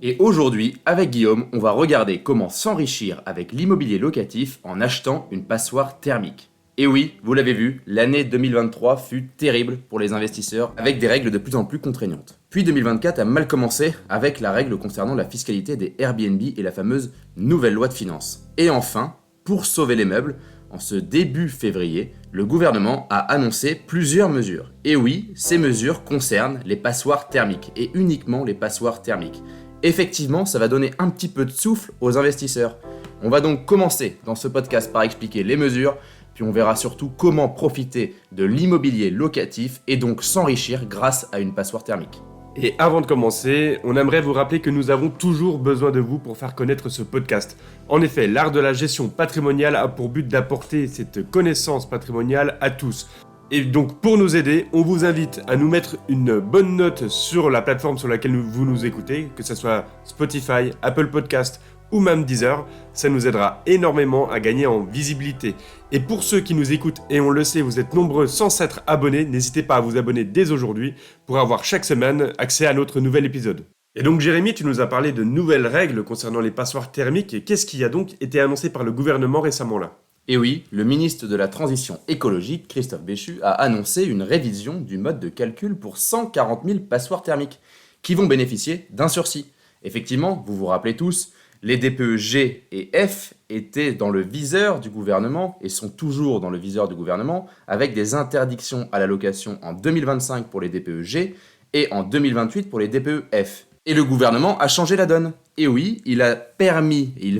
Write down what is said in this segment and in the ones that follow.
Et aujourd'hui, avec Guillaume, on va regarder comment s'enrichir avec l'immobilier locatif en achetant une passoire thermique. Et oui, vous l'avez vu, l'année 2023 fut terrible pour les investisseurs avec des règles de plus en plus contraignantes. Puis 2024 a mal commencé avec la règle concernant la fiscalité des Airbnb et la fameuse nouvelle loi de finances. Et enfin, pour sauver les meubles, en ce début février, le gouvernement a annoncé plusieurs mesures. Et oui, ces mesures concernent les passoires thermiques et uniquement les passoires thermiques. Effectivement, ça va donner un petit peu de souffle aux investisseurs. On va donc commencer dans ce podcast par expliquer les mesures, puis on verra surtout comment profiter de l'immobilier locatif et donc s'enrichir grâce à une passoire thermique. Et avant de commencer, on aimerait vous rappeler que nous avons toujours besoin de vous pour faire connaître ce podcast. En effet, l'art de la gestion patrimoniale a pour but d'apporter cette connaissance patrimoniale à tous. Et donc pour nous aider, on vous invite à nous mettre une bonne note sur la plateforme sur laquelle vous nous écoutez, que ce soit Spotify, Apple Podcast ou même Deezer. Ça nous aidera énormément à gagner en visibilité. Et pour ceux qui nous écoutent, et on le sait, vous êtes nombreux sans s'être abonnés, n'hésitez pas à vous abonner dès aujourd'hui pour avoir chaque semaine accès à notre nouvel épisode. Et donc Jérémy, tu nous as parlé de nouvelles règles concernant les passoires thermiques. Et qu'est-ce qui a donc été annoncé par le gouvernement récemment là ? Et oui, le ministre de la Transition écologique, Christophe Béchu, a annoncé une révision du mode de calcul pour 140 000 passoires thermiques, qui vont bénéficier d'un sursis. Effectivement, vous vous rappelez tous, les DPE G et F étaient dans le viseur du gouvernement et sont toujours dans le viseur du gouvernement, avec des interdictions à la location en 2025 pour les DPE G et en 2028 pour les DPE F. Et le gouvernement a changé la donne. Et oui, il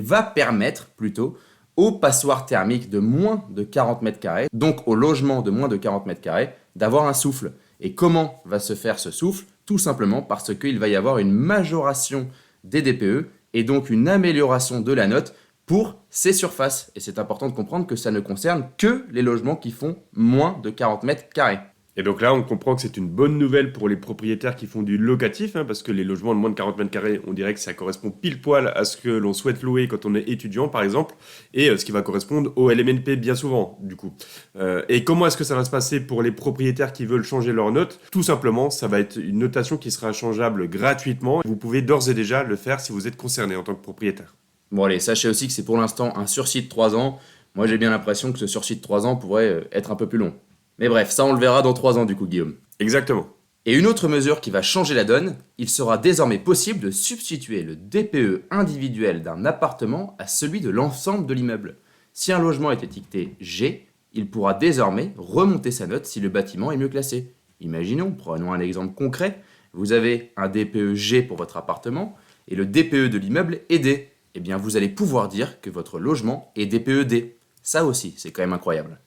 va permettre plutôt, aux passoires thermiques de moins de 40 mètres carrés, donc aux logements de moins de 40 mètres carrés, d'avoir un souffle. Et comment va se faire ce souffle ? Tout simplement parce qu'il va y avoir une majoration des DPE et donc une amélioration de la note pour ces surfaces. Et c'est important de comprendre que ça ne concerne que les logements qui font moins de 40 mètres carrés. Et donc là, on comprend que c'est une bonne nouvelle pour les propriétaires qui font du locatif, parce que les logements de moins de 40 mètres carrés, on dirait que ça correspond pile poil à ce que l'on souhaite louer quand on est étudiant, par exemple, et ce qui va correspondre au LMNP bien souvent, du coup. Et comment est-ce que ça va se passer pour les propriétaires qui veulent changer leur note ? Tout simplement, ça va être une notation qui sera changeable gratuitement. Vous pouvez d'ores et déjà le faire si vous êtes concerné en tant que propriétaire. Bon allez, sachez aussi que c'est pour l'instant un sursis de 3 ans. Moi j'ai bien l'impression que ce sursis de 3 ans pourrait être un peu plus long. Mais bref, ça on le verra dans 3 ans du coup, Guillaume. Exactement. Et une autre mesure qui va changer la donne, il sera désormais possible de substituer le DPE individuel d'un appartement à celui de l'ensemble de l'immeuble. Si un logement est étiqueté G, il pourra désormais remonter sa note si le bâtiment est mieux classé. Imaginons, prenons un exemple concret, vous avez un DPE G pour votre appartement et le DPE de l'immeuble est D. Eh bien vous allez pouvoir dire que votre logement est DPE D. Ça aussi, c'est quand même incroyable.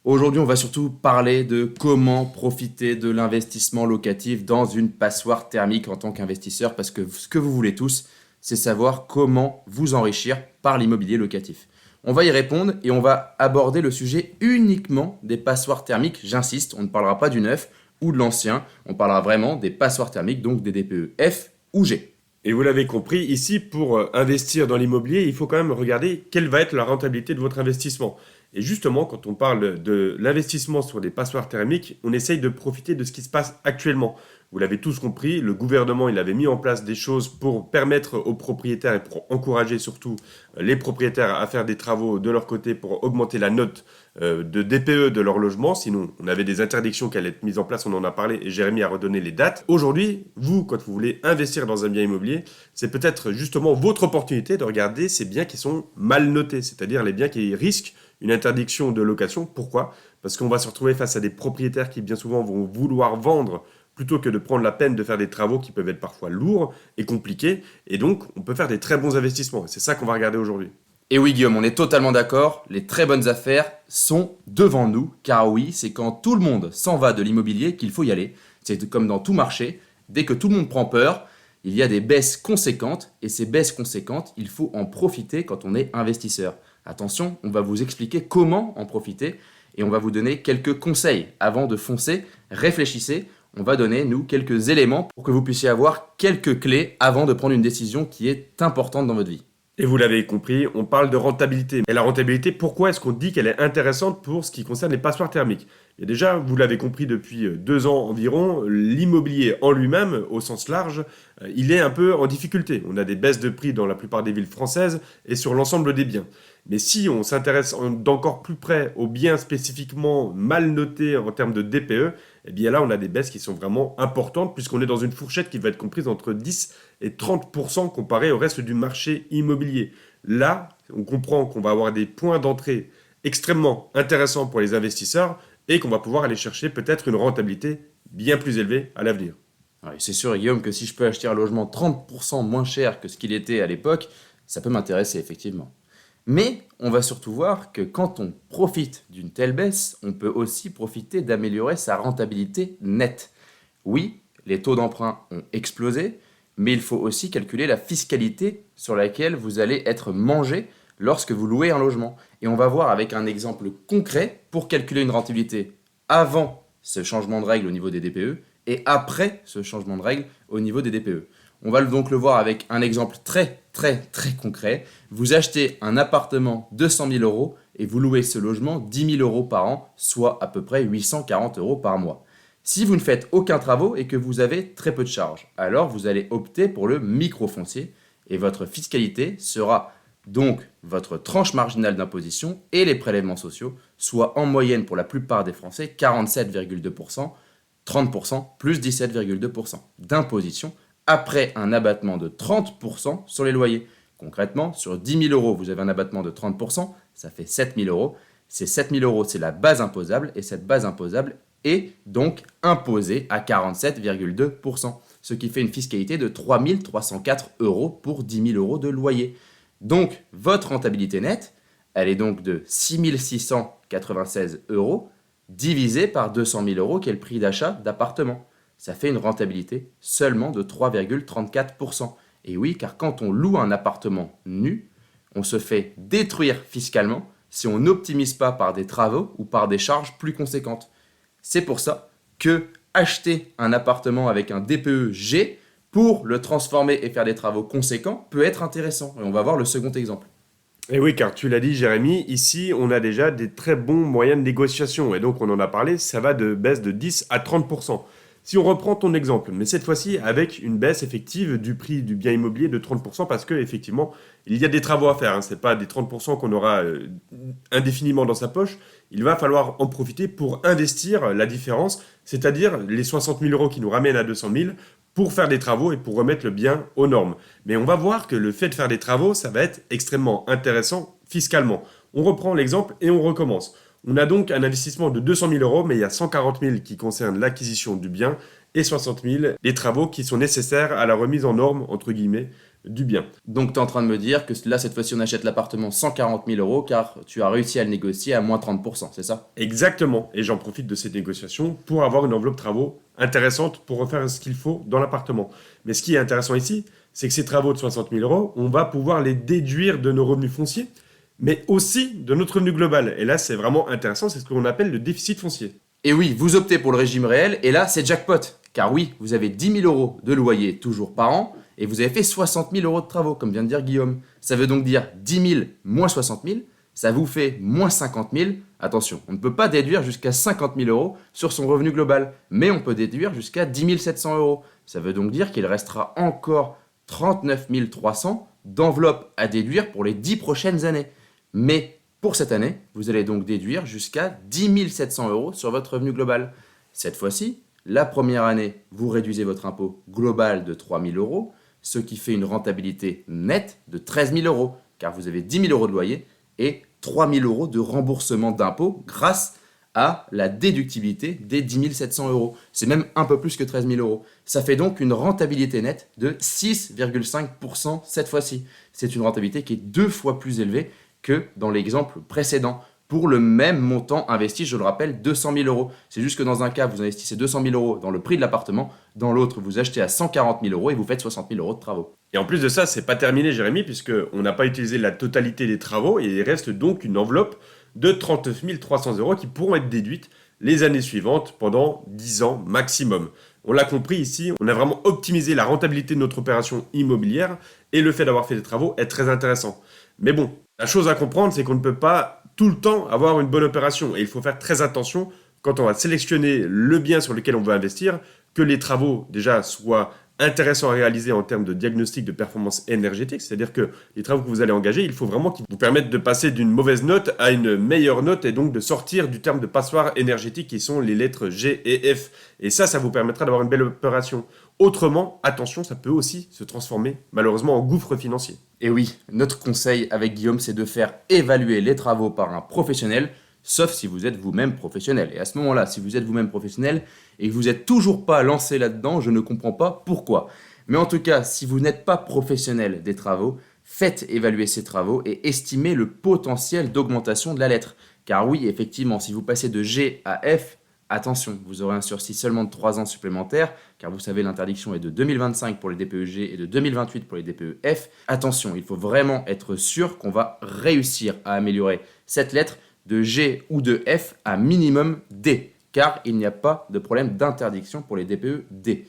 Aujourd'hui, on va surtout parler de comment profiter de l'investissement locatif dans une passoire thermique en tant qu'investisseur, parce que ce que vous voulez tous, c'est savoir comment vous enrichir par l'immobilier locatif. On va y répondre et on va aborder le sujet uniquement des passoires thermiques. J'insiste, on ne parlera pas du neuf ou de l'ancien, on parlera vraiment des passoires thermiques, donc des DPE F ou G. Et vous l'avez compris, ici, pour investir dans l'immobilier, il faut quand même regarder quelle va être la rentabilité de votre investissement. Et justement, quand on parle de l'investissement sur des passoires thermiques, on essaye de profiter de ce qui se passe actuellement. Vous l'avez tous compris, le gouvernement il avait mis en place des choses pour permettre aux propriétaires et pour encourager surtout les propriétaires à faire des travaux de leur côté pour augmenter la note de DPE de leur logement. Sinon, on avait des interdictions qui allaient être mises en place, on en a parlé et Jérémy a redonné les dates. Aujourd'hui, vous, quand vous voulez investir dans un bien immobilier, c'est peut-être justement votre opportunité de regarder ces biens qui sont mal notés, c'est-à-dire les biens qui risquent une interdiction de location. Pourquoi ? Parce qu'on va se retrouver face à des propriétaires qui bien souvent vont vouloir vendre plutôt que de prendre la peine de faire des travaux qui peuvent être parfois lourds et compliqués. Et donc, on peut faire des très bons investissements. Et c'est ça qu'on va regarder aujourd'hui. Et oui Guillaume, on est totalement d'accord, les très bonnes affaires sont devant nous, car oui, c'est quand tout le monde s'en va de l'immobilier qu'il faut y aller. C'est comme dans tout marché, dès que tout le monde prend peur, il y a des baisses conséquentes, et ces baisses conséquentes, il faut en profiter quand on est investisseur. Attention, on va vous expliquer comment en profiter, et on va vous donner quelques conseils. Avant de foncer, réfléchissez, on va donner, nous, quelques éléments pour que vous puissiez avoir quelques clés avant de prendre une décision qui est importante dans votre vie. Et vous l'avez compris, on parle de rentabilité. Et la rentabilité, pourquoi est-ce qu'on dit qu'elle est intéressante pour ce qui concerne les passoires thermiques ? Et déjà, vous l'avez compris depuis 2 ans environ, l'immobilier en lui-même, au sens large, il est un peu en difficulté. On a des baisses de prix dans la plupart des villes françaises et sur l'ensemble des biens. Mais si on s'intéresse d'encore plus près aux biens spécifiquement mal notés en termes de DPE, eh bien là, on a des baisses qui sont vraiment importantes puisqu'on est dans une fourchette qui va être comprise entre 10 et 30% comparé au reste du marché immobilier. Là, on comprend qu'on va avoir des points d'entrée extrêmement intéressants pour les investisseurs et qu'on va pouvoir aller chercher peut-être une rentabilité bien plus élevée à l'avenir. Ouais, c'est sûr, Guillaume, que si je peux acheter un logement 30% moins cher que ce qu'il était à l'époque, ça peut m'intéresser effectivement. Mais on va surtout voir que quand on profite d'une telle baisse, on peut aussi profiter d'améliorer sa rentabilité nette. Oui, les taux d'emprunt ont explosé, mais il faut aussi calculer la fiscalité sur laquelle vous allez être mangé lorsque vous louez un logement. Et on va voir avec un exemple concret pour calculer une rentabilité avant ce changement de règle au niveau des DPE et après ce changement de règle au niveau des DPE. On va donc le voir avec un exemple très concret. Vous achetez un appartement de 100 000 euros et vous louez ce logement 10 000 euros par an, soit à peu près 840 euros par mois. Si vous ne faites aucun travaux et que vous avez très peu de charges, alors vous allez opter pour le microfoncier et votre fiscalité sera donc votre tranche marginale d'imposition et les prélèvements sociaux, soit en moyenne pour la plupart des Français 47,2%, 30% plus 17,2% d'imposition après un abattement de 30% sur les loyers. Concrètement, sur 10 000 euros, vous avez un abattement de 30%, ça fait 7 000 euros. Ces 7 000 euros, c'est la base imposable et cette base imposable est donc imposée à 47,2%, ce qui fait une fiscalité de 3 304 euros pour 10 000 euros de loyer. Donc, votre rentabilité nette, elle est donc de 6 696 euros divisé par 200 000 euros qui est le prix d'achat d'appartement. Ça fait une rentabilité seulement de 3,34%. Et oui, car quand on loue un appartement nu, on se fait détruire fiscalement si on n'optimise pas par des travaux ou par des charges plus conséquentes. C'est pour ça que acheter un appartement avec un DPE G pour le transformer et faire des travaux conséquents peut être intéressant. Et on va voir le second exemple. Et oui, car tu l'as dit, Jérémy, ici, on a déjà des très bons moyens de négociation. Et donc, on en a parlé, ça va de baisse de 10 à 30%. Si on reprend ton exemple, mais cette fois-ci avec une baisse effective du prix du bien immobilier de 30%, parce qu'effectivement, il y a des travaux à faire. Ce n'est pas des 30% qu'on aura indéfiniment dans sa poche. Il va falloir en profiter pour investir la différence, c'est-à-dire les 60 000 euros qui nous ramènent à 200 000 pour faire des travaux et pour remettre le bien aux normes. Mais on va voir que le fait de faire des travaux, ça va être extrêmement intéressant fiscalement. On reprend l'exemple et on recommence. On a donc un investissement de 200 000 euros, mais il y a 140 000 qui concernent l'acquisition du bien et 60 000 les travaux qui sont nécessaires à la remise en norme, entre guillemets, du bien. Donc tu es en train de me dire que là, cette fois-ci, on achète l'appartement 140 000 euros car tu as réussi à le négocier à moins 30%, c'est ça? Exactement. Et j'en profite de ces négociations pour avoir une enveloppe travaux intéressante pour refaire ce qu'il faut dans l'appartement. Mais ce qui est intéressant ici, c'est que ces travaux de 60 000 euros, on va pouvoir les déduire de nos revenus fonciers, mais aussi de notre revenu global. Et là, c'est vraiment intéressant, c'est ce qu'on appelle le déficit foncier. Et oui, vous optez pour le régime réel, et là, c'est jackpot. Car oui, vous avez 10 000 euros de loyer toujours par an, et vous avez fait 60 000 euros de travaux, comme vient de dire Guillaume. Ça veut donc dire 10 000 moins 60 000, ça vous fait moins 50 000. Attention, on ne peut pas déduire jusqu'à 50 000 euros sur son revenu global, mais on peut déduire jusqu'à 10 700 euros. Ça veut donc dire qu'il restera encore 39 300 d'enveloppe à déduire pour les 10 prochaines années. Mais pour cette année, vous allez donc déduire jusqu'à 10 700 euros sur votre revenu global. Cette fois-ci, la première année, vous réduisez votre impôt global de 3 000 euros, ce qui fait une rentabilité nette de 13 000 euros, car vous avez 10 000 euros de loyer et 3 000 euros de remboursement d'impôt grâce à la déductibilité des 10 700 euros. C'est même un peu plus que 13 000 euros. Ça fait donc une rentabilité nette de 6,5% cette fois-ci. C'est une rentabilité qui est 2 fois plus élevée que dans l'exemple précédent, pour le même montant investi, je le rappelle, 200 000 euros. C'est juste que dans un cas, vous investissez 200 000 euros dans le prix de l'appartement, dans l'autre, vous achetez à 140 000 euros et vous faites 60 000 euros de travaux. Et en plus de ça, c'est pas terminé, Jérémy, puisqu'on n'a pas utilisé la totalité des travaux, et il reste donc une enveloppe de 39 300 euros qui pourront être déduites les années suivantes pendant 10 ans maximum. On l'a compris ici, on a vraiment optimisé la rentabilité de notre opération immobilière, et le fait d'avoir fait des travaux est très intéressant. Mais bon, la chose à comprendre, c'est qu'on ne peut pas tout le temps avoir une bonne opération. Et il faut faire très attention quand on va sélectionner le bien sur lequel on veut investir, que les travaux déjà soient intéressants à réaliser en termes de diagnostic de performance énergétique, c'est-à-dire que les travaux que vous allez engager, il faut vraiment qu'ils vous permettent de passer d'une mauvaise note à une meilleure note et donc de sortir du terme de passoire énergétique qui sont les lettres G et F. Et ça vous permettra d'avoir une belle opération. Autrement, attention, ça peut aussi se transformer malheureusement en gouffre financier. Et oui, notre conseil avec Guillaume, c'est de faire évaluer les travaux par un professionnel, sauf si vous êtes vous-même professionnel. Et à ce moment-là, si vous êtes vous-même professionnel et que vous n'êtes toujours pas lancé là-dedans, je ne comprends pas pourquoi. Mais en tout cas, si vous n'êtes pas professionnel des travaux, faites évaluer ces travaux et estimez le potentiel d'augmentation de la lettre. Car oui, effectivement, si vous passez de G à F, attention, vous aurez un sursis seulement de 3 ans supplémentaires, car vous savez, l'interdiction est de 2025 pour les DPE-G et de 2028 pour les DPE-F. Attention, il faut vraiment être sûr qu'on va réussir à améliorer cette lettre de G ou de F à minimum D, car il n'y a pas de problème d'interdiction pour les DPE-D.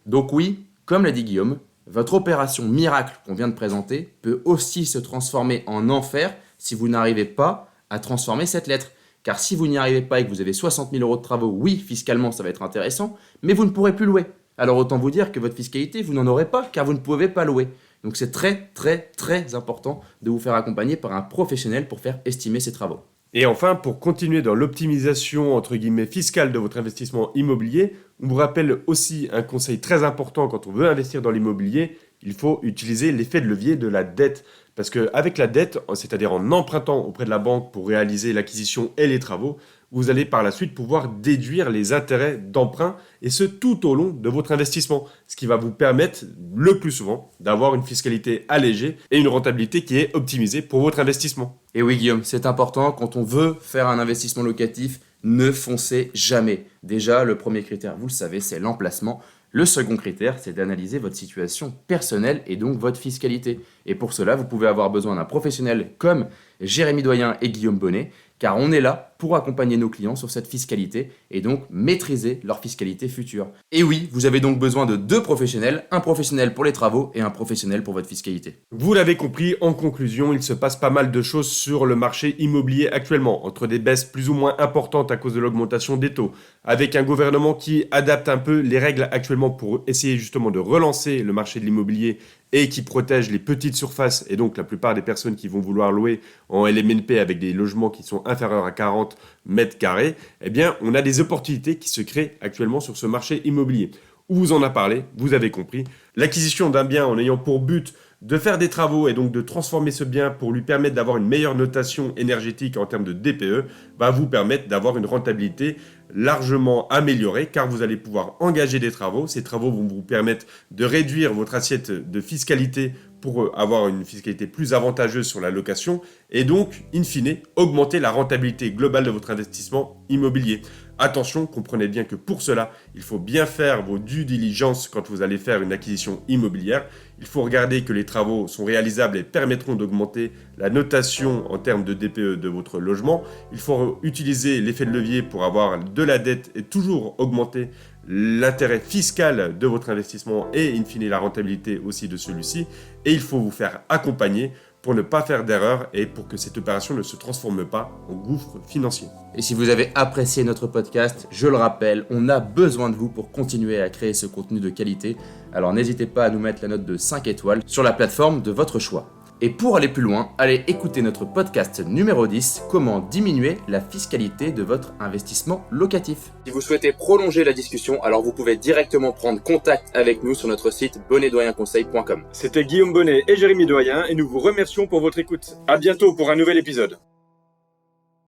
Donc oui, comme l'a dit Guillaume, votre opération miracle qu'on vient de présenter peut aussi se transformer en enfer si vous n'arrivez pas à transformer cette lettre. Car si vous n'y arrivez pas et que vous avez 60 000 euros de travaux, oui, fiscalement, ça va être intéressant, mais vous ne pourrez plus louer. Alors autant vous dire que votre fiscalité, vous n'en aurez pas, car vous ne pouvez pas louer. Donc c'est très, très, très important de vous faire accompagner par un professionnel pour faire estimer ces travaux. Et enfin, pour continuer dans l'optimisation entre guillemets fiscale de votre investissement immobilier, on vous rappelle aussi un conseil très important quand on veut investir dans l'immobilier, il faut utiliser l'effet de levier de la dette. Parce qu'avec la dette, c'est-à-dire en empruntant auprès de la banque pour réaliser l'acquisition et les travaux, vous allez par la suite pouvoir déduire les intérêts d'emprunt et ce tout au long de votre investissement. Ce qui va vous permettre le plus souvent d'avoir une fiscalité allégée et une rentabilité qui est optimisée pour votre investissement. Et oui Guillaume, c'est important, quand on veut faire un investissement locatif, ne foncez jamais. Déjà, le premier critère, vous le savez, c'est l'emplacement. Le second critère, c'est d'analyser votre situation personnelle et donc votre fiscalité. Et pour cela, vous pouvez avoir besoin d'un professionnel comme Jérémy Doyen et Guillaume Bonnet, car on est là pour accompagner nos clients sur cette fiscalité et donc maîtriser leur fiscalité future. Et oui, vous avez donc besoin de 2 professionnels, un professionnel pour les travaux et un professionnel pour votre fiscalité. Vous l'avez compris, en conclusion, il se passe pas mal de choses sur le marché immobilier actuellement, entre des baisses plus ou moins importantes à cause de l'augmentation des taux, avec un gouvernement qui adapte un peu les règles actuellement pour essayer justement de relancer le marché de l'immobilier et qui protège les petites surfaces et donc la plupart des personnes qui vont vouloir louer en LMNP avec des logements qui sont inférieurs à 40 mètres carrés, eh bien on a des opportunités qui se créent actuellement sur ce marché immobilier. On vous en a parlé, vous avez compris. L'acquisition d'un bien en ayant pour but de faire des travaux et donc de transformer ce bien pour lui permettre d'avoir une meilleure notation énergétique en termes de DPE va vous permettre d'avoir une rentabilité largement améliorée car vous allez pouvoir engager des travaux. Ces travaux vont vous permettre de réduire votre assiette de fiscalité pour avoir une fiscalité plus avantageuse sur la location et donc, in fine, augmenter la rentabilité globale de votre investissement immobilier. Attention, comprenez bien que pour cela, il faut bien faire vos due diligence quand vous allez faire une acquisition immobilière. Il faut regarder que les travaux sont réalisables et permettront d'augmenter la notation en termes de DPE de votre logement. Il faut utiliser l'effet de levier pour avoir de la dette et toujours augmenter l'intérêt fiscal de votre investissement et in fine la rentabilité aussi de celui-ci. Et il faut vous faire accompagner pour ne pas faire d'erreur et pour que cette opération ne se transforme pas en gouffre financier. Et si vous avez apprécié notre podcast, je le rappelle, on a besoin de vous pour continuer à créer ce contenu de qualité. Alors n'hésitez pas à nous mettre la note de 5 étoiles sur la plateforme de votre choix. Et pour aller plus loin, allez écouter notre podcast numéro 10, comment diminuer la fiscalité de votre investissement locatif. Si vous souhaitez prolonger la discussion, alors vous pouvez directement prendre contact avec nous sur notre site bonnetdoyenconseil.com. C'était Guillaume Bonnet et Jérémy Doyen et nous vous remercions pour votre écoute. À bientôt pour un nouvel épisode.